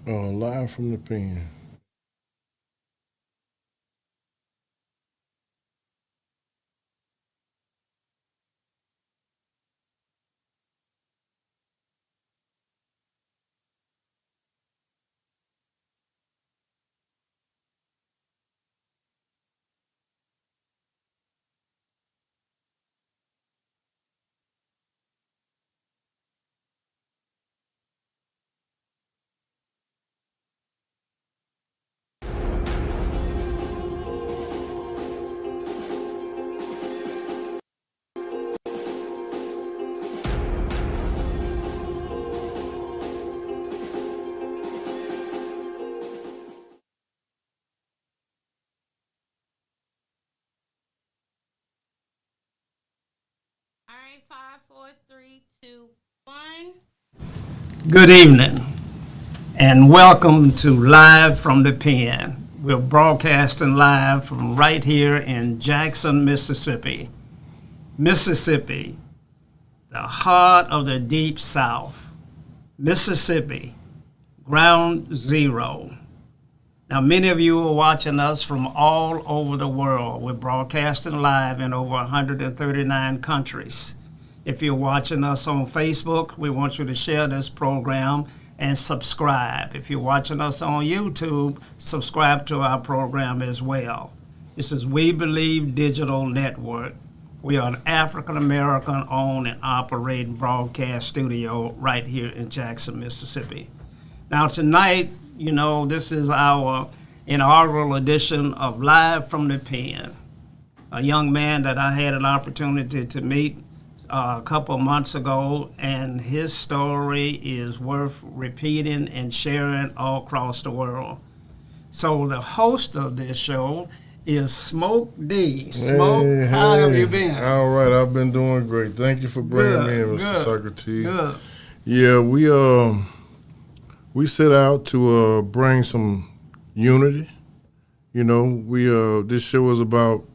Live from the pen. All right, five, four, three, two, one. Good evening and welcome to Live from the Pen. We're broadcasting live from right here in Jackson, Mississippi. Mississippi, the heart of the deep south. Mississippi, ground zero. Now, many of you are watching us from all over the world. We're broadcasting live in over 139 countries. If you're watching us on Facebook, we want you to share this program and subscribe. If you're watching us on YouTube, subscribe to our program as well. This is We Believe Digital Network. We are an African American owned and operating broadcast studio right here in Jackson, Mississippi. Now, tonight, this is our inaugural edition of Live from the Pen. A young man that I had an opportunity to meet a couple of months ago, and his story is worth repeating and sharing all across the world. So the host of this show is Smoke D. Smoke, Hey, how have you hey. been? All right, I've been doing great. Thank you for bringing me in, Good, Mr. good, Socrates. good. Yeah, we set out to bring some unity. This show is about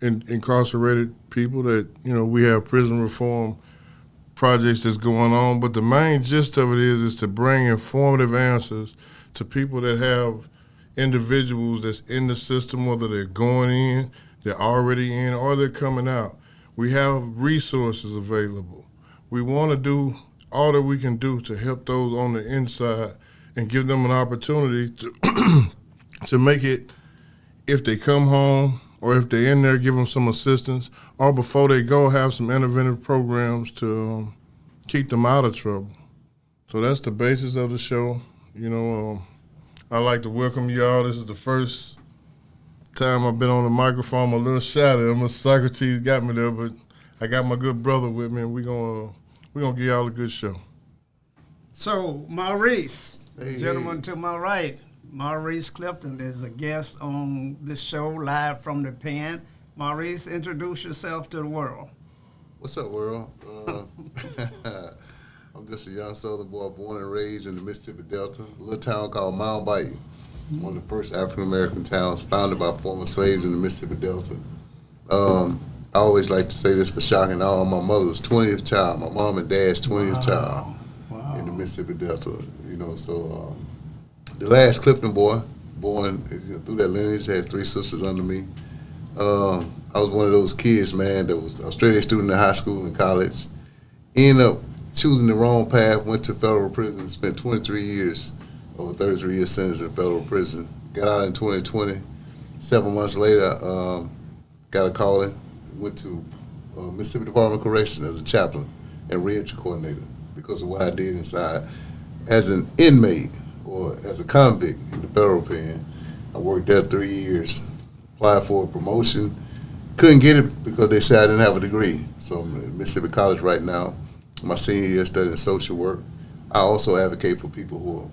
incarcerated people that we have prison reform projects that's going on, but the main gist of it is to bring informative answers to people that have individuals that's in the system, whether they're going in, they're already in, or they're coming out. We have resources available. We want to do all that we can do to help those on the inside and give them an opportunity to to make it, if they come home or if they're in there, give them some assistance, or before they go, have some interventive programs to keep them out of trouble. So that's the basis of the show. I'd like to welcome y'all. This is the first time I've been on the microphone. I'm a little shy there. Mr. Socrates got me there, but I got my good brother with me, and we're gonna give y'all a good show. So, Maurice, Hey, gentleman hey. to my right, Maurice Clifton is a guest on this show, Live from the Pen. Maurice, introduce yourself to the world. What's up, world? I'm just a young Southern boy born and raised in the Mississippi Delta, a little town called Mound Bayou, one of the first African American towns founded by former slaves in the Mississippi Delta. I always like to say this for shocking all, my mother's 20th child, my mom and dad's 20th child Wow. in the Mississippi Delta. The last Clifton boy, born through that lineage, had three sisters under me. I was one of those kids, man, that was a straight A student in high school and college. Ended up choosing the wrong path, went to federal prison, spent 23 years, over 33 years sentence in federal prison. Got out in 2020. 7 months later, got a calling, went to Mississippi Department of Correction as a chaplain and reentry coordinator because of what I did inside. As an inmate or as a convict in the federal pen, I worked there 3 years, applied for a promotion, couldn't get it because they said I didn't have a degree. So I'm at Mississippi College right now, my senior year studying social work. I also advocate for people who are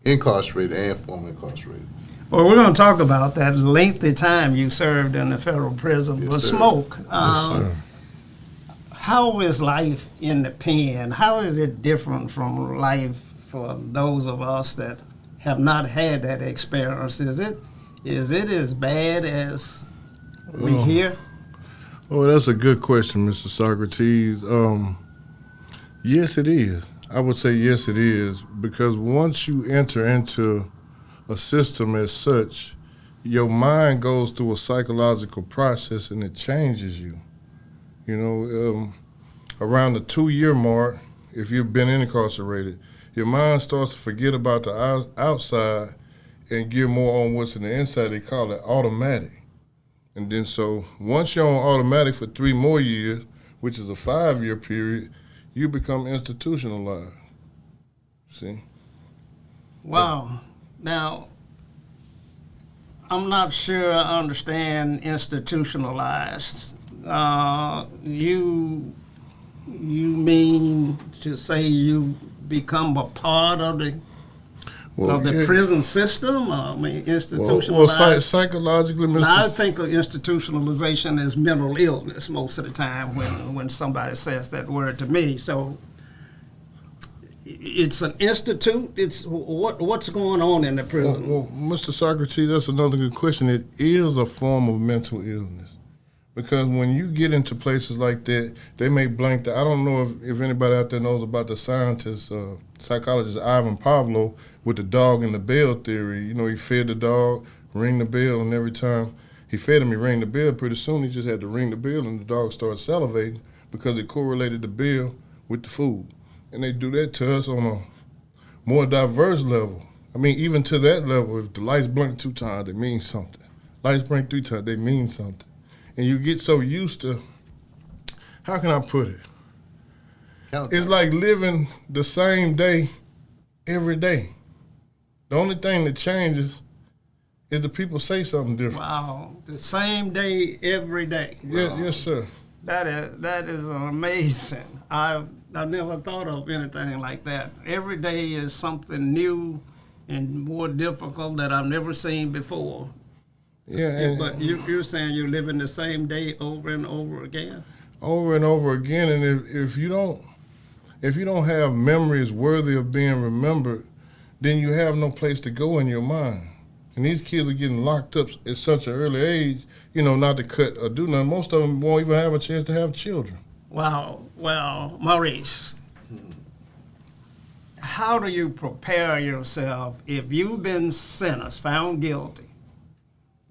incarcerated and formerly incarcerated. Well, we're going to talk about that lengthy time you served in the federal prison. Yes, But sir. Smoke, Sir. how is life in the pen? How is it different from life for those of us that have not had that experience? Is it as bad as we Oh, hear? that's a good question, Mr. Socrates. Yes, it is. I would say yes, it is, because once you enter into a system as such, your mind goes through a psychological process and it changes you. You know, around the 2 year mark, if you've been incarcerated, your mind starts to forget about the outside and gear more on what's in the inside. They call it automatic. And then so once you're on automatic for 3 more years, which is a 5 year period, you become institutionalized. See? Wow. Now, I'm not sure I understand institutionalized. You mean to say you become a part of the yeah, prison system? I mean, well, institutionalized. psychologically, Now, I Mr. think of institutionalization as mental illness most of the time when somebody says that word to me. So it's an institute. It's what's going on in the prison. Well, Mr. Socrates, that's another good question. It is a form of mental illness. Because when you get into places like that, they may blank the. I don't know if anybody out there knows about the scientist, psychologist Ivan Pavlov with the dog and the bell theory. You know, he fed the dog, ring the bell, and every time he fed him, he rang the bell. Pretty soon, he just had to ring the bell, and the dog started salivating because it correlated the bell with the food. And they do that to us on a more diverse level. I mean, even to that level, if the lights blink 2 times, they mean something. Lights blink 3 times, they mean something. And you get so used to, how can I put it? It's like living the same day every day. The only thing that changes is the people say something different. Wow, the same day every day. Yeah, yes, sir. That is amazing. I've never thought of anything like that. Every day is something new and more difficult that I've never seen before. Yeah, But you're saying you're living the same day over and over again? over and over again. And if you don't have memories worthy of being remembered, then you have no place to go in your mind. And these kids are getting locked up at such an early age, you know, not to cut or do nothing. Most of them won't even have a chance to have children. Wow. Well, Maurice, how do you prepare yourself if you've been sentenced, found guilty,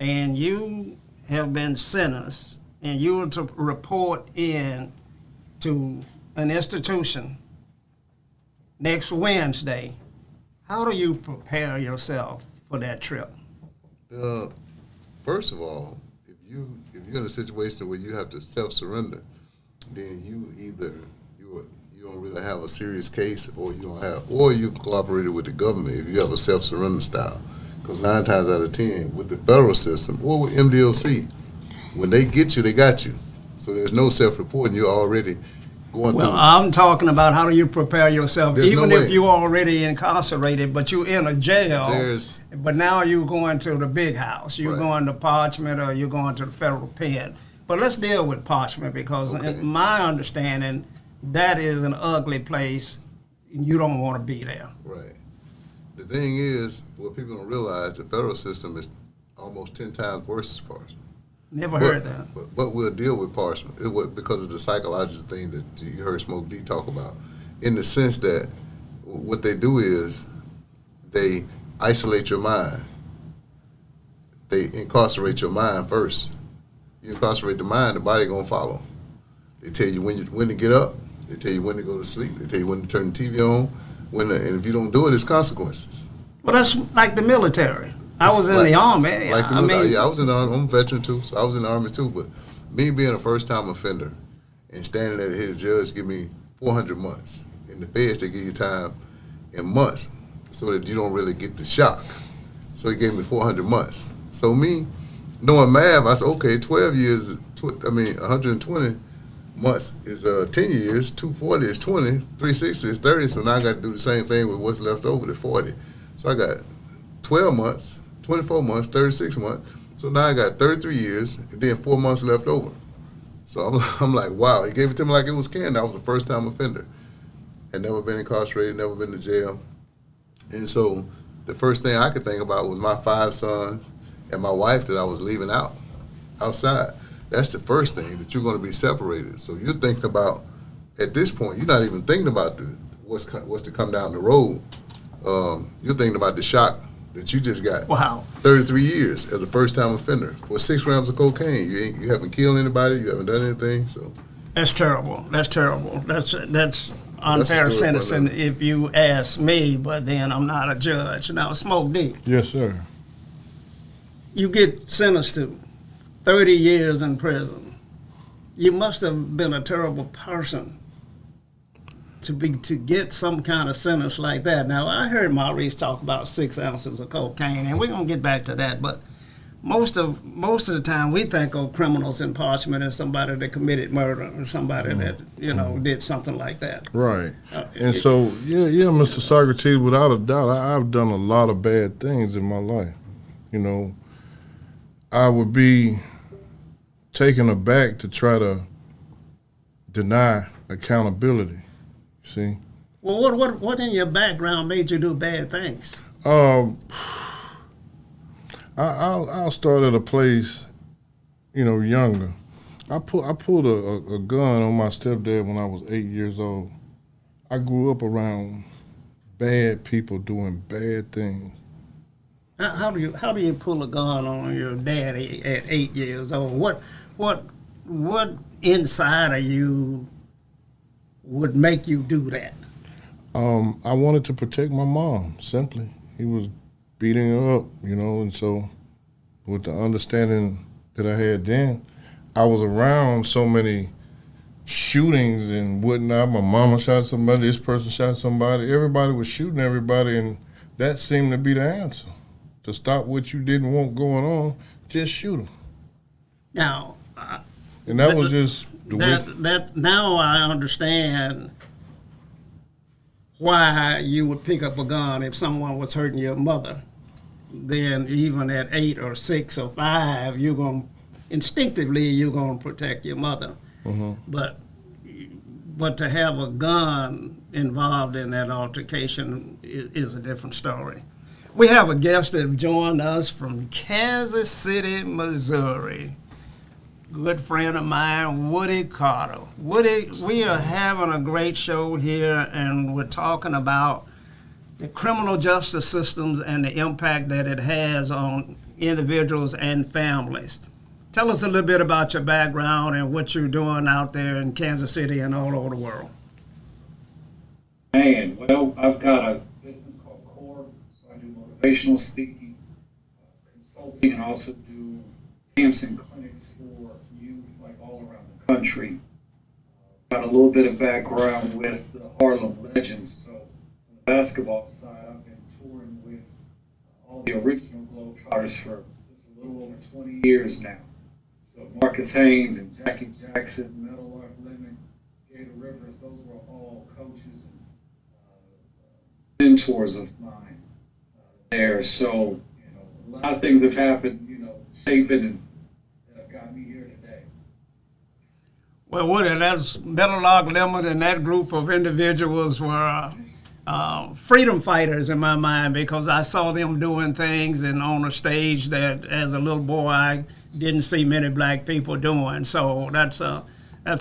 and you have been sentenced, and you were to report in to an institution next Wednesday? How do you prepare yourself for that trip? First of all, if you're in a situation where you have to self-surrender, then you don't really have a serious case, or you cooperated with the government if you have a self-surrender style. Because 9 times out of 10, with the federal system or with MDOC, when they get you, they got you. So there's no self-reporting. You're already going Well, through. I'm talking about how do you prepare yourself, There's even no if way. you're already incarcerated, but you're in a jail. There's But now you're going to the big house. You're Right. going to Parchment, or you're going to the federal pen. But let's deal with Parchment, because Okay. in my understanding, that is an ugly place. You don't want to be there. right. The thing is, what people don't realize, the federal system is almost 10 times worse as Parchment. Never heard that. But we'll deal with Parchment because of the psychological thing that you heard Smoke D talk about. In the sense that what they do is they isolate your mind. They incarcerate your mind first. You incarcerate the mind, the body gonna follow. They tell you when to get up. They tell you when to go to sleep. They tell you when to turn the TV on. And if you don't do it, it's consequences. Well, that's like the military. I was in the Army. Like I mean, I was in the Army. I'm a veteran too, so I was in the Army too. But me being a first-time offender and standing there, his judge give me 400 months. In the feds, they give you time in months, so that you don't really get the shock. So he gave me 400 months. So me, knowing math, I said, okay, 12 years, 120 months is 10 years, 240 is 20, 360 is 30, so now I got to do the same thing with what's left over, the 40. So I got 12 months, 24 months, 36 months, so now I got 33 years, and then 4 months left over. So I'm like, wow, he gave it to me like it was candy. I was a first-time offender. Had never been incarcerated, never been to jail. And so the first thing I could think about was my 5 sons and my wife that I was leaving outside. That's the first thing, that you're going to be separated. So you're thinking about, at this point, you're not even thinking about what's to come down the road. You're thinking about the shock that you just got. Wow. 33 years as a first-time offender for 6 grams of cocaine. You haven't killed anybody. You haven't done anything. So That's terrible. That's terrible. That's That's unfair a story for sentencing another. if you ask me, but then I'm not a judge. Now, Smoke D, Yes, sir. you get sentenced to 30 years in prison. You must have been a terrible person to get some kind of sentence like that. Now, I heard Maurice talk about 6 ounces of cocaine, and we're gonna get back to that. But most of the time, we think of criminals in Parchment as somebody that committed murder or somebody that did something like that. Right. And so, yeah, Mr. Socrates, without a doubt, I've done a lot of bad things in my life. You know, I would be taken aback to try to deny accountability. See? Well, what in your background made you do bad things? I'll start at a place, younger. I pulled a gun on my stepdad when I was 8 years old. I grew up around bad people doing bad things. How do you pull a gun on your daddy at 8 years old? What inside of you would make you do that? I wanted to protect my mom, simply. He was beating her up, and so with the understanding that I had then, I was around so many shootings and whatnot. My mama shot somebody, this person shot somebody. Everybody was shooting everybody, and that seemed to be the answer. To stop what you didn't want going on, just shoot them. Now, And that was just the way. that now I understand why you would pick up a gun if someone was hurting your mother. Then even at 8 or 6 or 5, instinctively you're gonna protect your mother. Mhm. But to have a gun involved in that altercation is a different story. We have a guest that joined us from Kansas City, Missouri. Good friend of mine, Woody Carter. Woody, we are having a great show here, and we're talking about the criminal justice systems and the impact that it has on individuals and families. Tell us a little bit about your background and what you're doing out there in Kansas City and all over the world. Man, well, I've got a business called Core, so I do motivational speaking, consulting, and also do camps and clinics for youth like all around the country. Got a little bit of background with the Harlem Legends, so on the basketball side, I've been touring with all the original Globetrotters for just a little over 20 years now. So Marcus Haynes and Jackie Jackson, Meadowlark Lemon, Gator Rivers, those were all coaches and mentors of mine there. So, a lot of things have happened, shaping and that have got me here today. Well, Woody, that's Meadowlark Lemon and that group of individuals were freedom fighters in my mind, because I saw them doing things and on a stage that as a little boy I didn't see many black people doing. So that's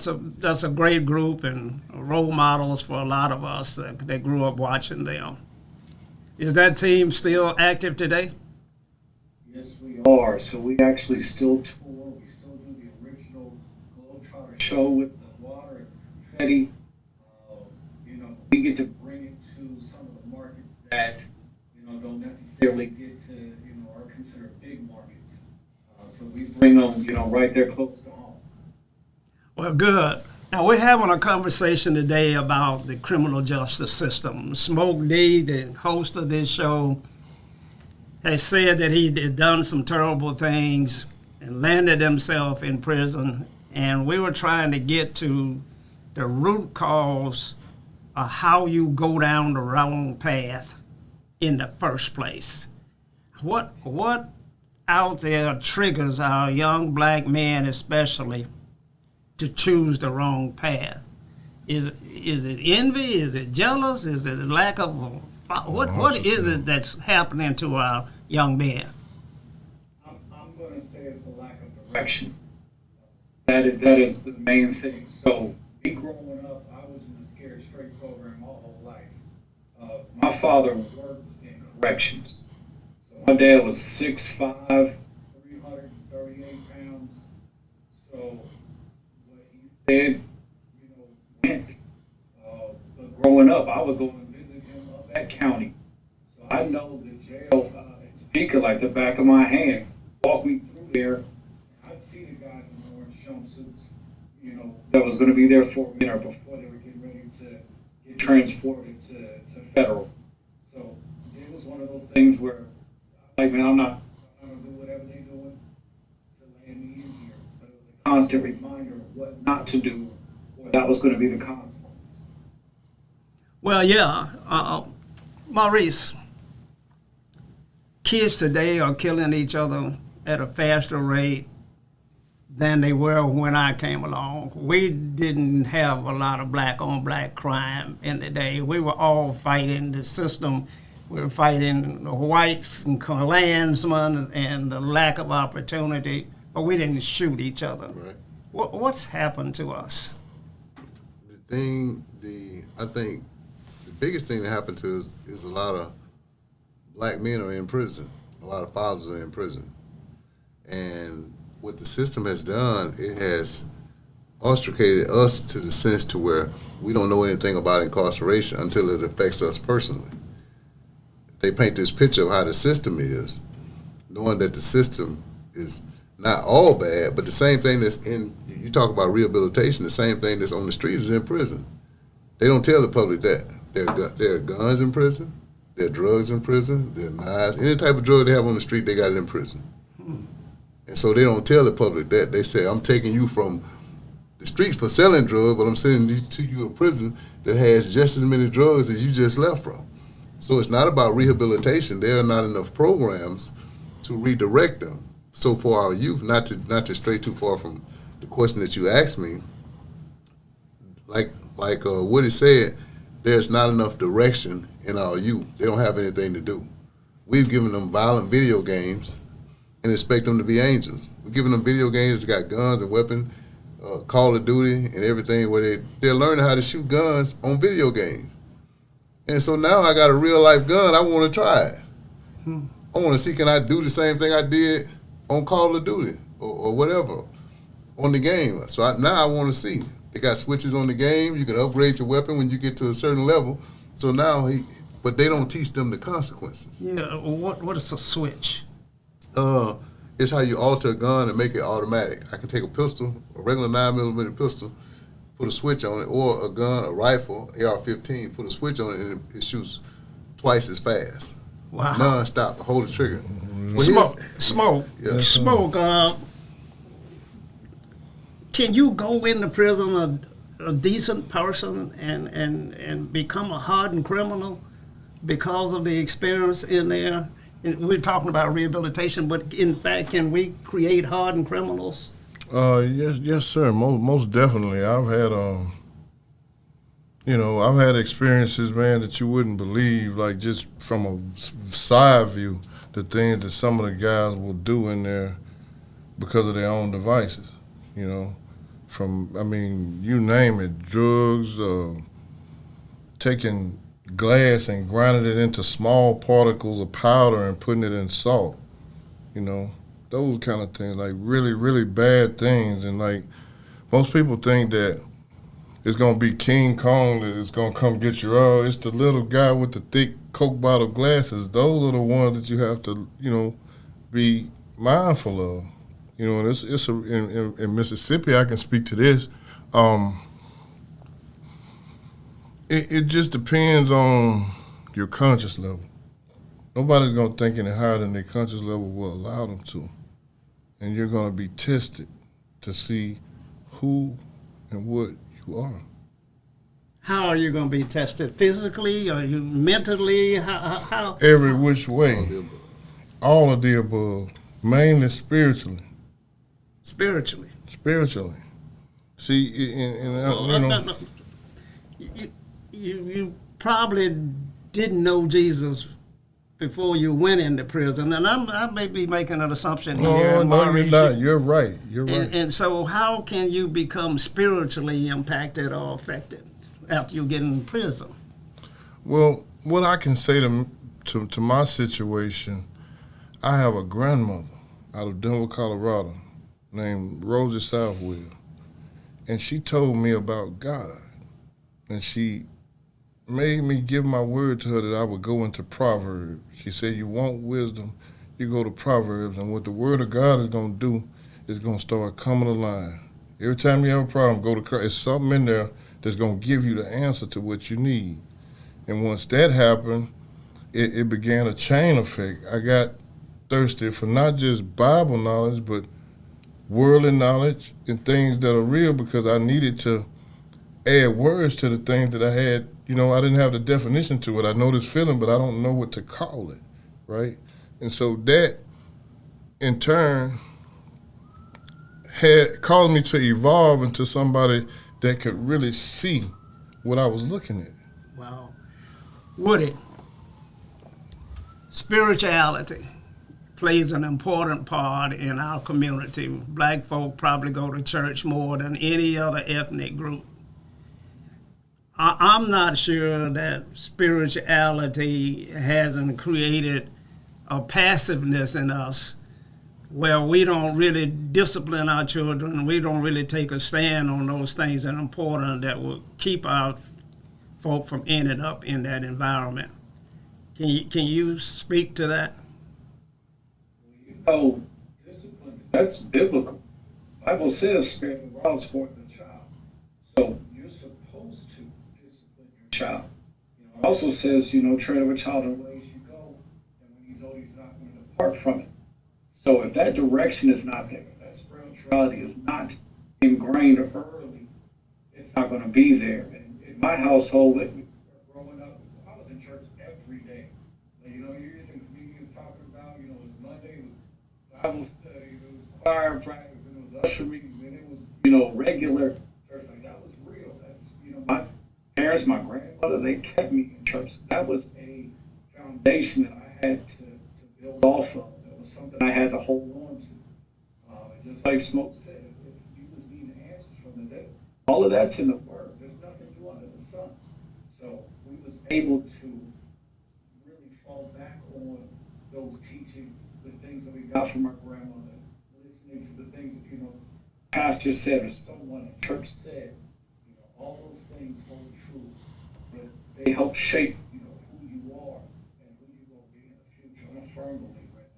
a great group and role models for a lot of us that grew up watching them. Is that team still active today? Yes, we are. So we actually still tour. We still do the original Globetrotter show with the water and confetti. We get to bring it to some of the markets that, don't necessarily get to, are considered big markets. So we bring them, right there close to home. Well, good. Now, we're having a conversation today about the criminal justice system. Smoke D, the host of this show, has said that he had done some terrible things and landed himself in prison. And we were trying to get to the root cause of how you go down the wrong path in the first place. What out there triggers our young black men especially to choose the wrong path? Is it envy? Is it jealous? Is it lack of what is it that's happening to our young men? I'm going to say it's a lack of direction. That is the main thing. So me growing up, I was in the Scared Straight program my whole life. my father worked in corrections. So my dad was 6'5", 338 pounds. So what he said, went. But growing up, I would go and visit him up at county. So I know the jail and speaker like the back of my hand. Walk me through there, I'd see the guys in orange jumpsuits, that was going to be there for me or before they were getting ready to get transported to federal. So it was one of those things where, like, man, I'm not going to do whatever they're doing to land me in here. But it was a constant reminder of what not to do, or that was going to be the consequence. Well, yeah, Maurice, kids today are killing each other at a faster rate than they were when I came along. We didn't have a lot of black-on-black crime in the day. We were all fighting the system. We were fighting the whites and Klansmen and the lack of opportunity, but we didn't shoot each other. Right. What's happened to us? I think the biggest thing that happened to us is a lot of black men are in prison. A lot of fathers are in prison. And what the system has done, it has ostracated us to the sense to where we don't know anything about incarceration until it affects us personally. They paint this picture of how the system is, knowing that the system is not all bad, but the same thing that's in, you talk about rehabilitation, the same thing that's on the street is in prison. They don't tell the public that. There are guns in prison, there are drugs in prison, there are knives, any type of drug they have on the street, they got it in prison. And so they don't tell the public that. They say, I'm taking you from the streets for selling drugs, but I'm sending you to you a prison that has just as many drugs as you just left from. So it's not about rehabilitation. There are not enough programs to redirect them. So for our youth, not to stray too far from the question that you asked me, like Woody said, there's not enough direction in our youth. They don't have anything to do. We've given them violent video games and expect them to be angels. We're giving them video games that got guns and weapons, Call of Duty and everything, where they're learning how to shoot guns on video games. And so now I got a real life gun, I want to try it. I want to see, can I do the same thing I did on Call of Duty or whatever on the game. So now I want to see. They got switches on the game. You can upgrade your weapon when you get to a certain level. So now but they don't teach them the consequences. Yeah, what is a switch? It's how you alter a gun and make it automatic. I can take a pistol, a regular 9mm pistol, put a switch on it, or a gun, a rifle, AR-15, put a switch on it, and it shoots twice as fast. Wow. Non-stop, hold the trigger. Smoke. Can you go into prison a decent person and become a hardened criminal because of the experience in there? We're talking about rehabilitation, but in fact, can we create hardened criminals? Yes, sir. Most definitely. I've had experiences, man, that you wouldn't believe. Like just from a side view, the things that some of the guys will do in there because of their own devices. You name it, drugs, taking glass and grinding it into small particles of powder and putting it in salt, those kind of things, like really, really bad things. And like most people think that it's gonna be King Kong that is gonna come get you. Oh, it's the little guy with the thick Coke bottle glasses. Those are the ones that you have to, be mindful of. In Mississippi, I can speak to this. It just depends on your conscious level. Nobody's going to think any higher than their conscious level will allow them to. And you're going to be tested to see who and what you are. How are you going to be tested? Physically? Or you mentally? How? Every which way. All of the above. Mainly spiritually. Spiritually? Spiritually. See, You probably didn't know Jesus before you went into prison, and I may be making an assumption here. No, you're not. You're right. You're right. And so how can you become spiritually impacted or affected after you get in prison? Well, what I can say to my situation, I have a grandmother out of Denver, Colorado, named Rosie Southwell, and she told me about God, and she made me give my word to her that I would go into Proverbs. She said, you want wisdom, you go to Proverbs, and what the word of God is going to do is going to start coming alive. Every time you have a problem, go to Christ. There's something in there that's going to give you the answer to what you need. And once that happened, it began a chain effect. I got thirsty for not just Bible knowledge, but worldly knowledge and things that are real, because I needed to add words to the things that I had. You know, I didn't have the definition to it. I know this feeling, but I don't know what to call it, right? And so that, in turn, had caused me to evolve into somebody that could really see what I was looking at. Wow. Woody, spirituality plays an important part in our community. Black folk probably go to church more than any other ethnic group. I'm not sure that spirituality hasn't created a passiveness in us where we don't really discipline our children, we don't really take a stand on those things that are important that will keep our folk from ending up in that environment. Can you speak to that? Oh, discipline, that's biblical. The Bible says spare the rod, spoil the child. So you're supposed to discipline your child. It also says, train up a child in the ways you go, and when he's old, he's not going to depart from it. So if that direction is not there, if that spirituality is not ingrained early, it's not going to be there. And in my household, growing up, I was in church every day. You hear the comedians talking about, it was Monday, it was Bible study, it was choir practice, and it was usher meetings, and it was, regular church. Like, that was real. That's, my parents, my grandmother, they kept me in church. That was a foundation that I had to build off of. That was something I had to hold on to. Just like Smoke said, if you was needing answers from the day, all of that's in the Word. There's nothing new under the sun. So we was able to fall back on those teachings, the things that we got from our grandmother, listening to the things that, pastor said or someone at church said, all those things hold true. But they help shape, who you are and who you're going to be in the future. I'm a firm believer in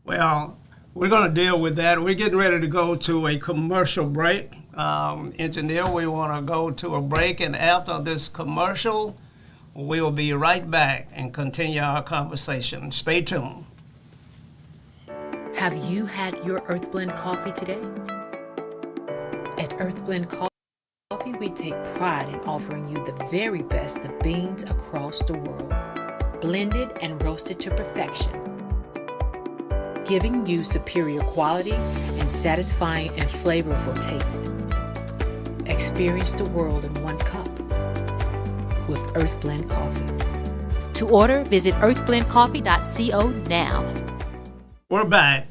that. Well, we're going to deal with that. We're getting ready to go to a commercial break. Engineer, we want to go to a break, and after this commercial, we'll be right back and continue our conversation. Stay tuned. Have you had your Earthblend coffee today? At Earthblend Coffee, we take pride in offering you the very best of beans across the world, blended and roasted to perfection, giving you superior quality and satisfying and flavorful taste. Experience the world in one cup with Earthblend Coffee. To order, visit earthblendcoffee.co now. We're back.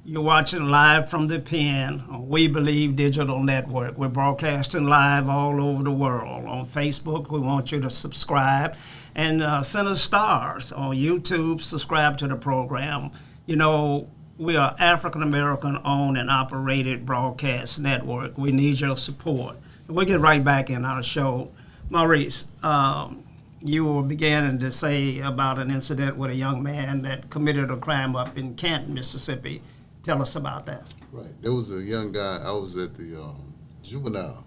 You're watching Live from the Pen on We Believe Digital Network. We're broadcasting live all over the world. On Facebook, we want you to subscribe and send us stars. On YouTube, subscribe to the program. We are African American owned and operated broadcast network. We need your support. We'll get right back in our show. Maurice, you were beginning to say about an incident with a young man that committed a crime up in Canton, Mississippi. Tell us about that. Right. There was a young guy. I was at the juvenile.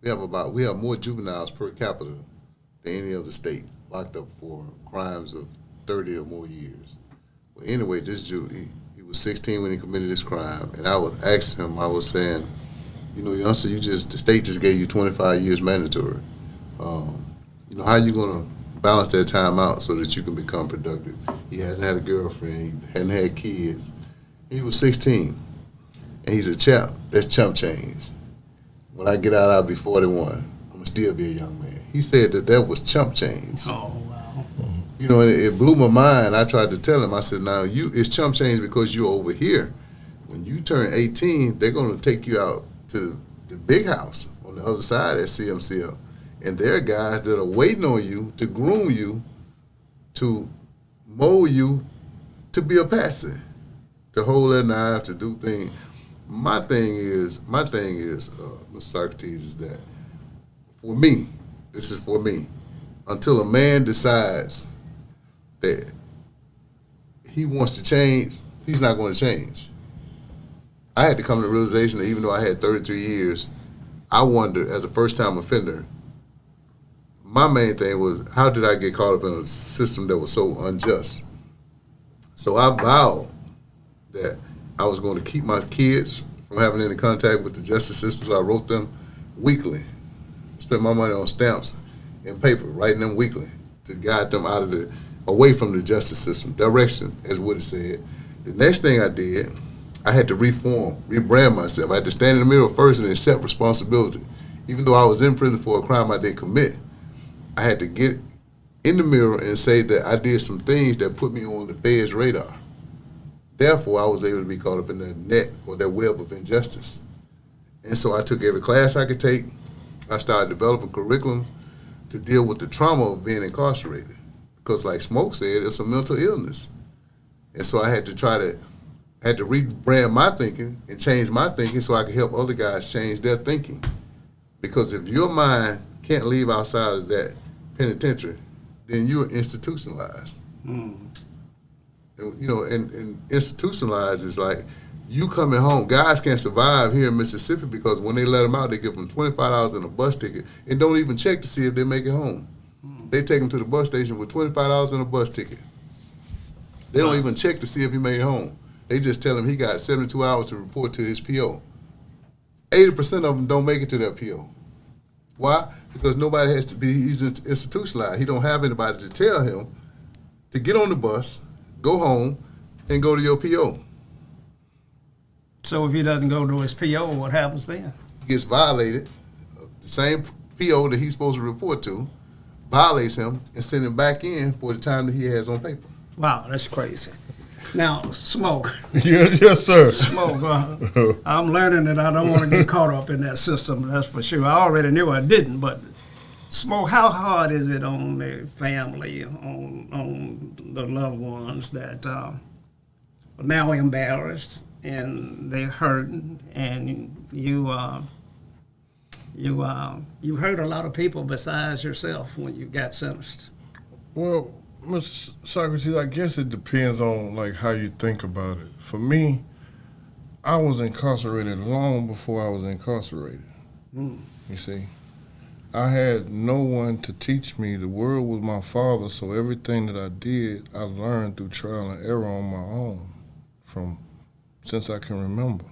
We have more juveniles per capita than any other state locked up for crimes of 30 or more years. Well, anyway, this Jew, he was 16 when he committed this crime, and I was asking him. I was saying, youngster, the state just gave you 25 years mandatory. How are you going to balance that time out so that you can become productive? He hasn't had a girlfriend. He hadn't had kids. He was 16, and he's a champ. That's chump change. When I get out, I'll be 41. I'm going to still be a young man. He said that was chump change. Oh, wow. And it blew my mind. I tried to tell him, I said, now, it's chump change because you're over here. When you turn 18, they're going to take you out to the big house on the other side at CMCL. And there are guys that are waiting on you to groom you, to mold you to be a pastor, to hold that knife, to do things. My thing is, Mr. Socrates, is that for me, this is for me, until a man decides that he wants to change, he's not going to change. I had to come to the realization that even though I had 33 years, I wondered, as a first-time offender, my main thing was, how did I get caught up in a system that was so unjust? So I vowed that I was going to keep my kids from having any contact with the justice system, so I wrote them weekly. Spent my money on stamps and paper, writing them weekly to guide them away from the justice system. Direction, as Woody said. The next thing I did, I had to rebrand myself. I had to stand in the mirror first and accept responsibility. Even though I was in prison for a crime I didn't commit, I had to get in the mirror and say that I did some things that put me on the Fed's radar. Therefore, I was able to be caught up in that net or that web of injustice. And so I took every class I could take. I started developing curriculum to deal with the trauma of being incarcerated. Because like Smoke said, it's a mental illness. And so I had to rebrand my thinking and change my thinking so I could help other guys change their thinking. Because if your mind can't leave outside of that penitentiary, then you're institutionalized. And institutionalized is like you coming home. Guys can't survive here in Mississippi because when they let them out, they give them $25 in a bus ticket and don't even check to see if they make it home. They take them to the bus station with $25 in a bus ticket. They don't even check to see if he made it home. They just tell him he got 72 hours to report to his PO. 80% of them don't make it to their PO. Why? Because nobody has to be, he's institutionalized. He don't have anybody to tell him to get on the bus, go home, and go to your PO. So if he doesn't go to his PO, what happens then? He gets violated. The same PO that he's supposed to report to violates him and send him back in for the time that he has on paper. Wow, that's crazy. Now, Smoke. Yes, sir. Smoke, I'm learning that I don't want to get caught up in that system, that's for sure. I already knew I didn't, but Smoke, how hard is it on the family, on the loved ones that are now embarrassed and they're hurting, and you hurt a lot of people besides yourself when you got sentenced? Well, Mr. Socrates, I guess it depends on like how you think about it. For me, I was incarcerated long before I was incarcerated. You see, I had no one to teach me. The world was my father, so everything that I did, I learned through trial and error on my own from since I can remember.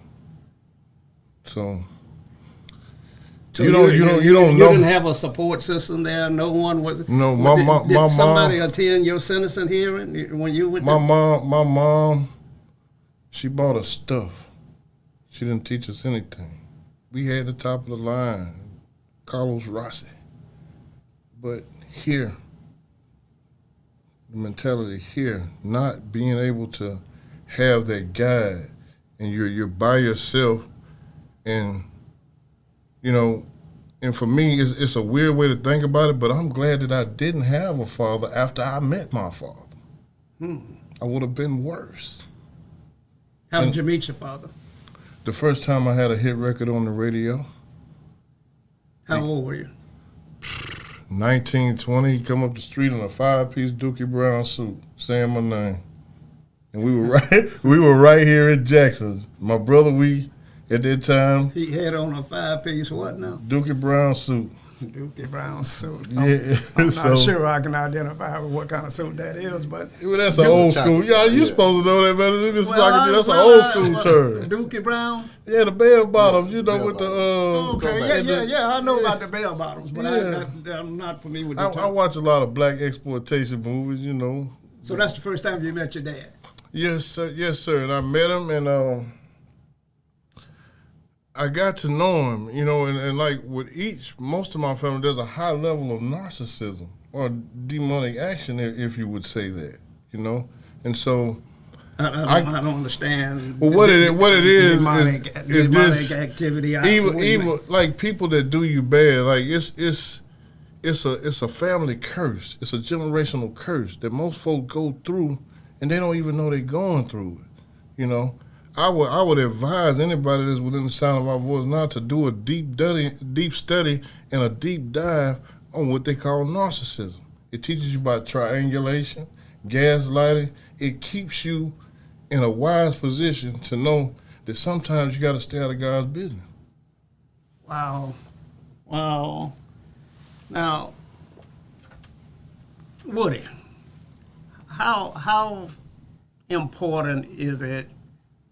So you don't know. You didn't have a support system there. No one was. No, did somebody attend your sentencing hearing when you went? My mom, she bought us stuff. She didn't teach us anything. We had the top of the line, Carlos Rossi. But here, the mentality here, not being able to have that guide, and you're by yourself, and and for me, it's a weird way to think about it, but I'm glad that I didn't have a father after I met my father. I would have been worse. How did you meet your father? The first time I had a hit record on the radio. How old were you? 19, 20, he come up the street in a 5-piece Dookie Brown suit, saying my name. And we were right here in Jackson. My brother, at that time. He had on a 5-piece what now? Dookie Brown suit. Dookie Brown suit. Yeah. I'm not sure I can identify what kind of suit that is, but. Well, that's an old school. Yeah, you supposed to know that better than this. That's an old school term. Dookie Brown? Yeah, the bell bottoms, with the. Okay, yeah, I know about the bell bottoms, but I'm not familiar with the term. I watch a lot of black exploitation movies, So that's the first time you met your dad? Yes, sir. And I met him, and I got to know him, and like with most of my family, there's a high level of narcissism or demonic action, if you would say that, and so. I don't understand. Well, what it is demonic this activity. evil, like people that do you bad, like it's it's a family curse. It's a generational curse that most folks go through, and they don't even know they're going through it. You know, I would advise anybody that's within the sound of our voice now to do a deep study and a deep dive on what they call narcissism. It teaches you about triangulation, gaslighting. It keeps you in a wise position to know that sometimes you got to stay out of God's business. Wow. Wow. Now, Woody, how important is it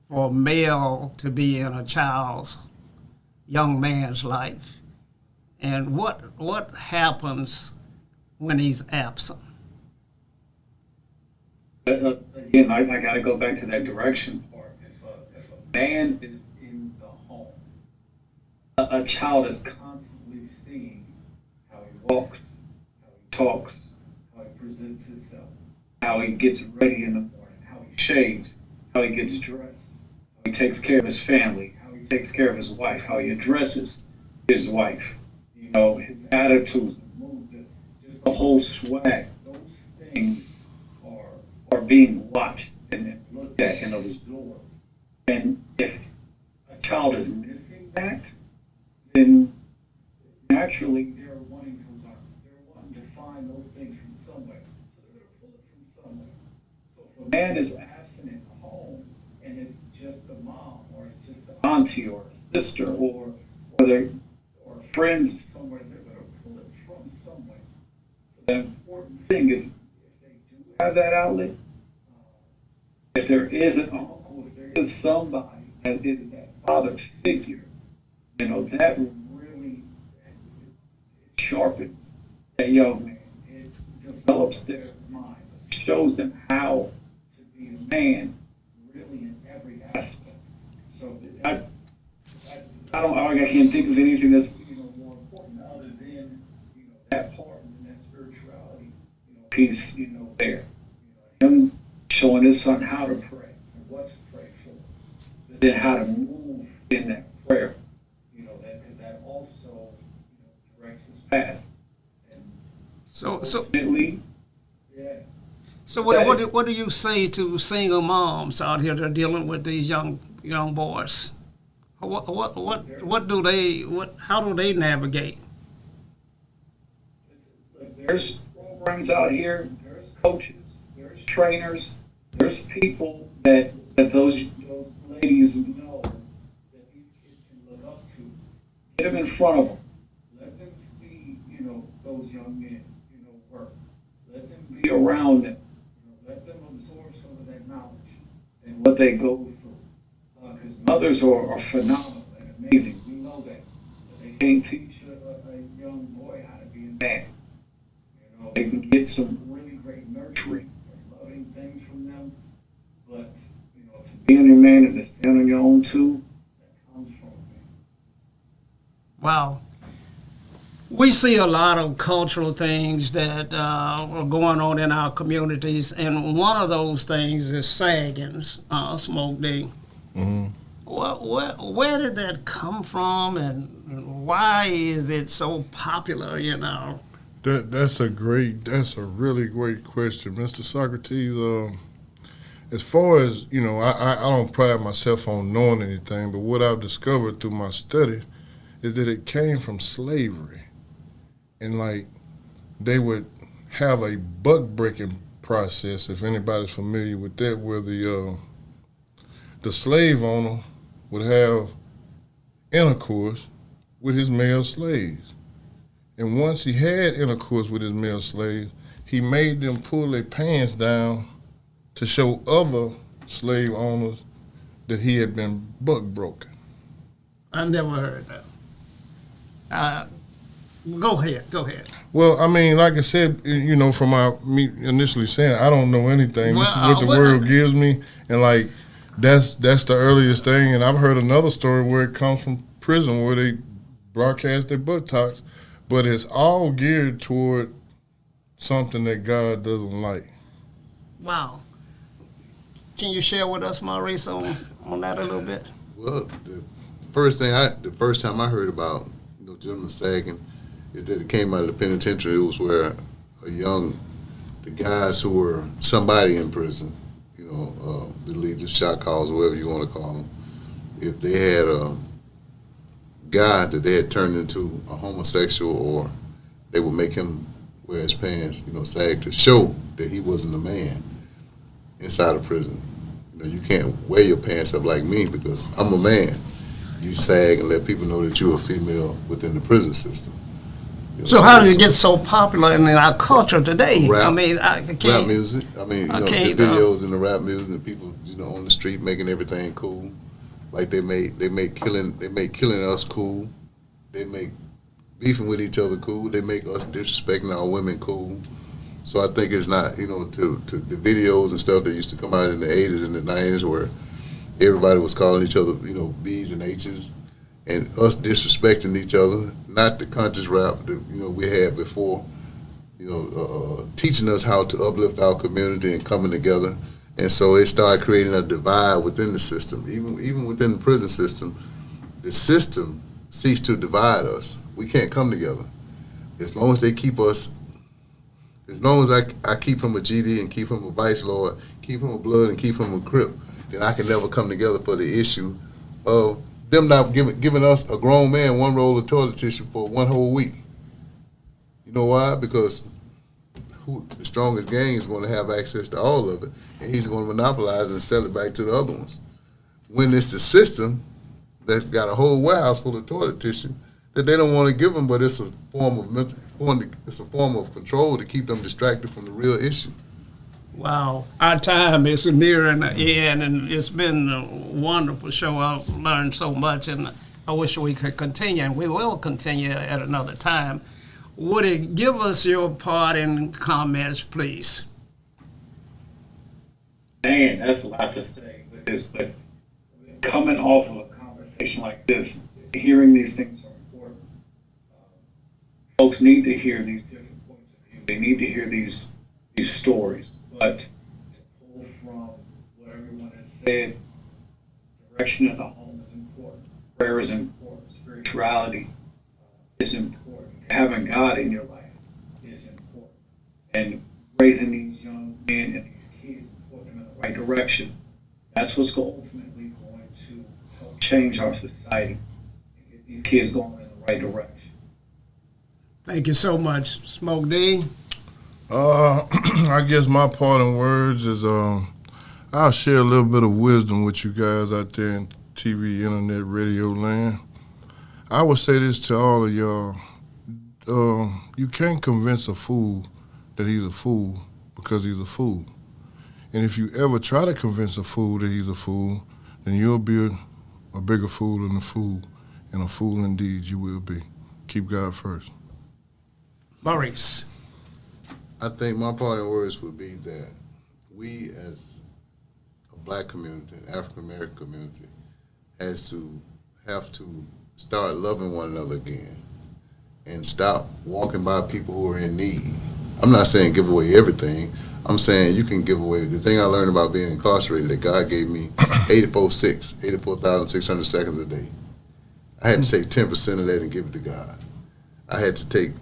for a male to be in a child's, young man's life? And what happens when he's absent? Again, I got to go back to that direction part. If a man is in the home, a child is constantly seeing how he walks, how he talks, how he presents himself, how he gets ready in the morning, how he shaves, how he gets dressed, how he takes care of his family, how he takes care of his wife, how he addresses his wife, you know, his attitudes, moves, just the whole swag. Those things are being watched and looked at and absorbed. And if a child is missing that, then naturally they're wanting to learn. They're wanting to find those things from somewhere. So they're going to pull it from somewhere. So if a man is absent in the home and it's just a mom or it's just an auntie or a sister or friends somewhere, they're going to pull it from somewhere. So the important thing is if they do have that outlet, if there is an uncle, if there is somebody that is that father figure, you know, that really sharpens that young man. It develops their mind, shows them how to be a man really in every aspect. So I can't think of anything that's, you know, more important other than, you know, that part and that spirituality, you know, piece, you know, there. You know, him showing his son how to pray and what to pray for, but then how to move in that prayer. You know, that also, you know, directs his path. And So ultimately, yeah. So what do you say to single moms out here that are dealing with these young boys? How do they navigate? There's programs out here. There's coaches. There's trainers. There's people that those ladies know that these kids can look up to. Get them in front of them. Let them see, you know, those young men, you know, work. Let them be around them. You know, let them absorb some of that knowledge and what they go through. Because mothers are phenomenal and amazing. We know that. But they can't teach a young boy how to be a man. You know, they can get some really great nurturing and loving things from them. But, you know, to be a man and to stand on your own too, that comes from a man. Wow. We see a lot of cultural things that are going on in our communities, and one of those things is sagging, Smoke D. Mm-hmm. Where did that come from, and why is it so popular, you know? That's a really great question, Mr. Socrates. As far as, you know, I don't pride myself on knowing anything, but what I've discovered through my study is that it came from slavery. And like, they would have a buck breaking process, if anybody's familiar with that, where the slave owner would have intercourse with his male slaves. And once he had intercourse with his male slaves, he made them pull their pants down to show other slave owners that he had been buck broken. I never heard that. Go ahead. Well, I mean, like I said, you know, from me initially saying, I don't know anything. This is what the world gives me, and like, that's the earliest thing. And I've heard another story where it comes from prison, where they broadcast their buttocks, but it's all geared toward something that God doesn't like. Wow. Can you share with us, Maurice, on that a little bit? Well, the first time I heard about, you know, gentlemen sagging is that it came out of the penitentiary. It was where the guys who were somebody in prison, the leaders, shot calls, whatever you want to call them, if they had a guy that they had turned into a homosexual, or they would make him wear his pants, sag, to show that he wasn't a man inside of prison. You can't wear your pants up like me because I'm a man. You sag and let people know that you're a female within the prison system. So how did it get so popular in our culture today? Rap, I mean, I can't. Rap music. I mean, I the can't, videos in the rap music, and people, on the street making everything cool. Like they make killing us cool. They make beefing with each other cool. They make us disrespecting our women cool. So I think it's not, to the videos and stuff that used to come out in the 80s and the 90s where everybody was calling each other, B's and H's, and us disrespecting each other, not the conscious rap that, we had before, teaching us how to uplift our community and coming together. And so it started creating a divide within the system. Even within the prison system, the system seeks to divide us. We can't come together. As long as they keep us, as long as I keep him a GD and keep him a Vice Lord, keep him a Blood and keep him a Crip, then I can never come together for the issue of them not giving us, a grown man, one roll of toilet tissue for one whole week. You know why? Because the strongest gang is going to have access to all of it, and he's going to monopolize and sell it back to the other ones. When it's the system that's got a whole warehouse full of toilet tissue that they don't want to give them, but it's a form of control to keep them distracted from the real issue. Wow, our time is nearing the end, and it's been a wonderful show. I've learned so much, and I wish we could continue, and we will continue at another time. Would it give us your parting comments, please? Man, that's a lot to say with this, but coming off of a conversation like this, hearing these things are important. Folks need to hear these different points of view. They need to hear these stories. But to pull from what everyone has said, direction of the home is important. Prayer is important. Spirituality is important. Having God in your life is important. And raising these young men and these kids and putting them in the right direction, that's what's ultimately going to help change our society and get these kids going in the right direction. Thank you so much, Smoke D. I guess my parting words is I'll share a little bit of wisdom with you guys out there in TV, internet, radio land. I would say this to all of y'all. You can't convince a fool that he's a fool because he's a fool. And if you ever try to convince a fool that he's a fool, then you'll be a bigger fool than a fool. And a fool indeed you will be. Keep God first. Maurice. I think my parting words would be that we as a black community, an African American community, have to start loving one another again and stop walking by people who are in need. I'm not saying give away everything. I'm saying you can give away. The thing I learned about being incarcerated, that God gave me 84,600 seconds a day. I had to take 10% of that and give it to God. I had to take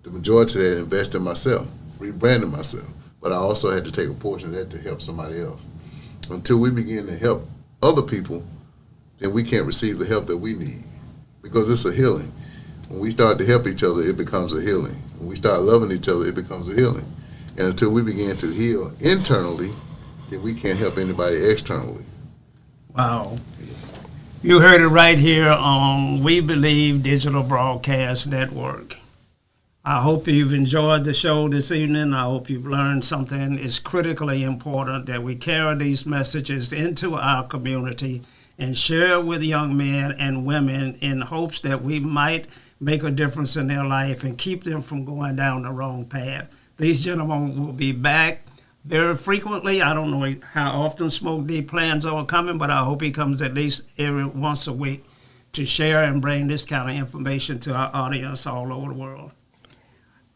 the majority of that and invest in myself, rebranding myself. But I also had to take a portion of that to help somebody else. Until we begin to help other people, then we can't receive the help that we need, because it's a healing. When we start to help each other, it becomes a healing. When we start loving each other, it becomes a healing. And until we begin to heal internally, then we can't help anybody externally. Wow. You heard it right here on We Believe Digital Broadcast Network. I hope you've enjoyed the show this evening. I hope you've learned something. It's critically important that we carry these messages into our community and share with young men and women in hopes that we might make a difference in their life and keep them from going down the wrong path. These gentlemen will be back very frequently. I don't know how often Smoke D plans on coming, but I hope he comes at least every once a week to share and bring this kind of information to our audience all over the world.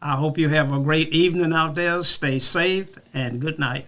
I hope you have a great evening out there. Stay safe and good night.